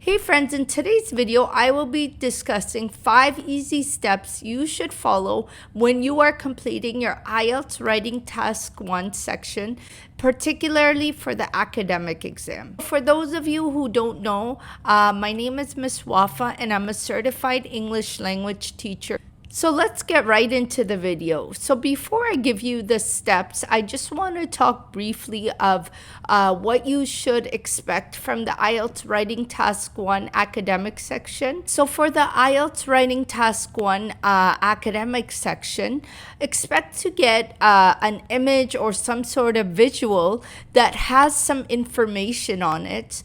Hey friends, in today's video, I will be discussing 5 easy steps you should follow when you are completing your IELTS Writing Task 1 section, particularly for the academic exam. For those of you who don't know, my name is Miss Wafa and I'm a certified English language teacher. So let's get right into the video. So before I give you the steps, I just want to talk briefly of what you should expect from the IELTS Writing Task 1 academic section. So for the IELTS Writing Task 1 academic section, expect to get an image or some sort of visual that has some information on it.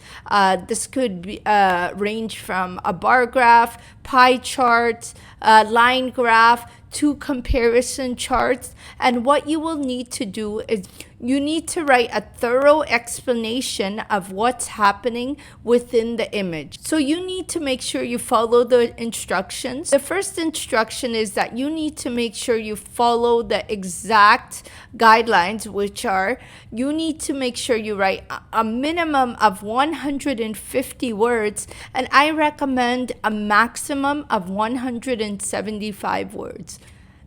This could be, range from a bar graph, pie chart, line graph, to comparison charts. And what you will need to do is you need to write a thorough explanation of what's happening within the image. So you need to make sure you follow the instructions. The first instruction is that you need to make sure you follow the exact guidelines, which are you need to make sure you write a minimum of 150 words, and I recommend a maximum of 175 words.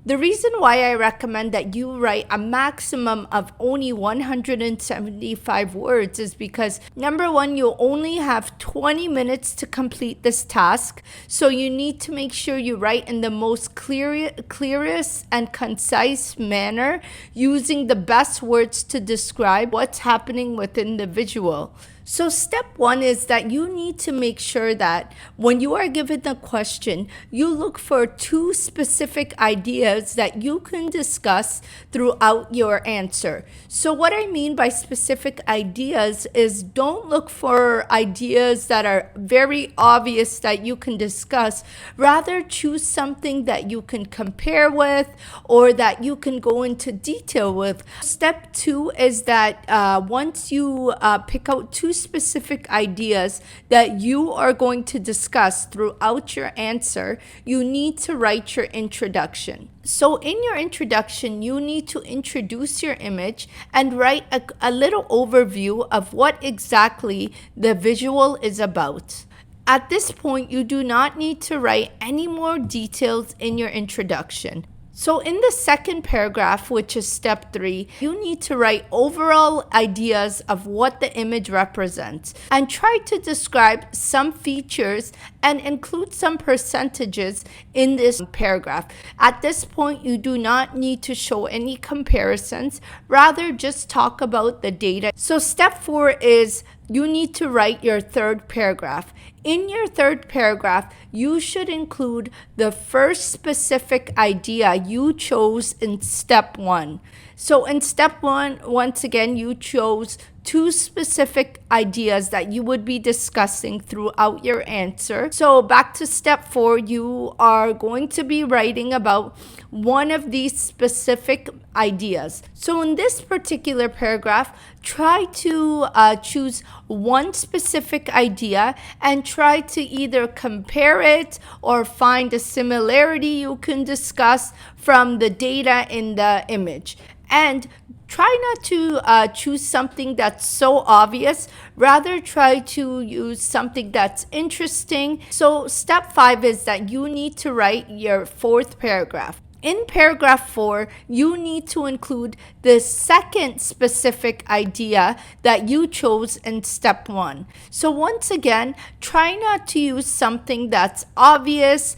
The reason why I recommend that you write a maximum of only 175 words is because, number one, you only have 20 minutes to complete this task. So you need to make sure you write in the most clearest and concise manner, using the best words to describe what's happening within the visual. So step one is that you need to make sure that when you are given the question, you look for 2 specific ideas that you can discuss throughout your answer. So what I mean by specific ideas is don't look for ideas that are very obvious that you can discuss. Rather, choose something that you can compare with or that you can go into detail with. Step 2 is that once you pick out 2 specific ideas that you are going to discuss throughout your answer, you need to write your introduction. So in your introduction, you need to introduce your image and write a little overview of what exactly the visual is about. At this point, you do not need to write any more details in your introduction. So in the second paragraph, which is step 3, you need to write overall ideas of what the image represents and try to describe some features and include some percentages in this paragraph. At this point, you do not need to show any comparisons, rather just talk about the data. So step 4 is you need to write your third paragraph. In your third paragraph, you should include the first specific idea you chose in step 1. So in step 1, once again, you chose 2 specific ideas that you would be discussing throughout your answer. So back to step 4, you are going to be writing about one of these specific ideas. So in this particular paragraph, try to choose one specific idea and try to either compare it or find a similarity you can discuss from the data in the image. And try not to choose something that's so obvious. Rather, try to use something that's interesting. So step 5 is that you need to write your 4th paragraph. In paragraph 4, you need to include the second specific idea that you chose in step 1. So once again, try not to use something that's obvious.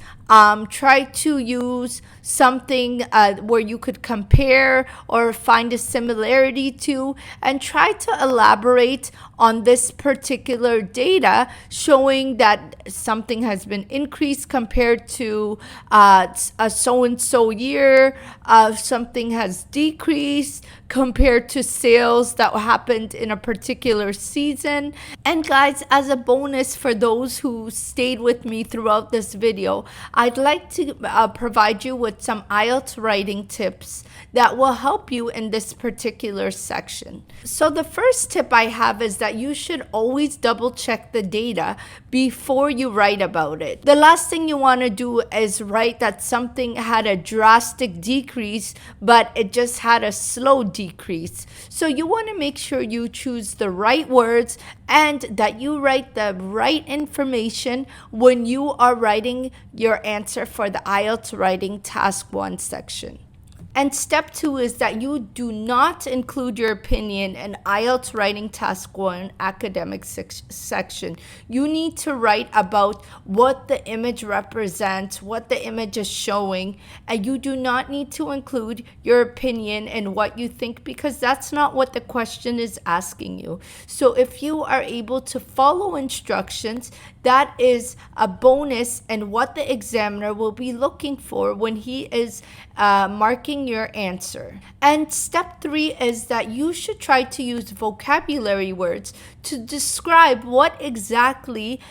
Try to use something where you could compare or find a similarity to, and try to elaborate on this particular data, showing that something has been increased compared to a so-and-so year, something has decreased compared to sales that happened in a particular season. And guys, as a bonus for those who stayed with me throughout this video, I'd like to provide you with some IELTS writing tips that will help you in this particular section. So the first tip I have is that you should always double check the data before you write about it. The last thing you want to do is write that something had a drastic decrease, but it just had a slow decrease. decrease. So you want to make sure you choose the right words and that you write the right information when you are writing your answer for the IELTS Writing Task 1 section. And step 2 is that you do not include your opinion in IELTS Writing Task 1 academic section. You need to write about what the image represents, what the image is showing, and you do not need to include your opinion and what you think, because that's not what the question is asking you. So if you are able to follow instructions, that is a bonus and what the examiner will be looking for when he is marking your answer. And step 3 is that you should try to use vocabulary words to describe what exactly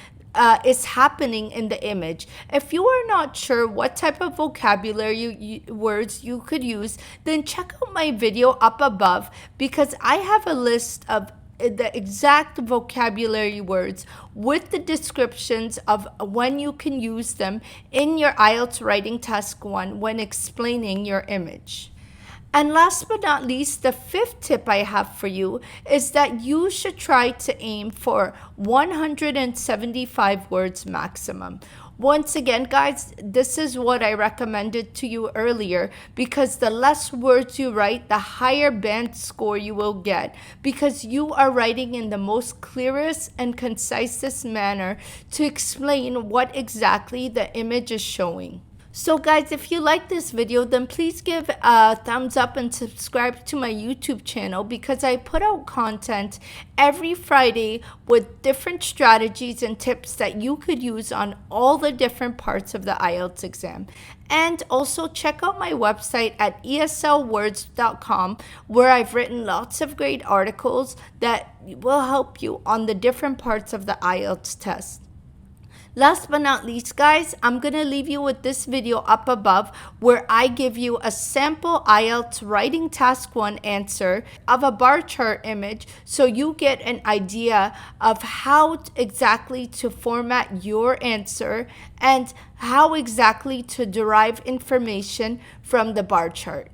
is happening in the image. If you are not sure what type of vocabulary words you could use, then check out my video up above, because I have a list of the exact vocabulary words with the descriptions of when you can use them in your IELTS Writing Task 1 when explaining your image. And last but not least, the 5th tip I have for you is that you should try to aim for 175 words maximum. Once again, guys, this is what I recommended to you earlier, because the less words you write, the higher band score you will get, because you are writing in the most clearest and concisest manner to explain what exactly the image is showing. So guys, if you like this video, then please give a thumbs up and subscribe to my YouTube channel, because I put out content every Friday with different strategies and tips that you could use on all the different parts of the IELTS exam. And also check out my website at eslwords.com, where I've written lots of great articles that will help you on the different parts of the IELTS test. Last but not least, guys, I'm going to leave you with this video up above, where I give you a sample IELTS Writing Task 1 answer of a bar chart image, so you get an idea of how exactly to format your answer and how exactly to derive information from the bar chart.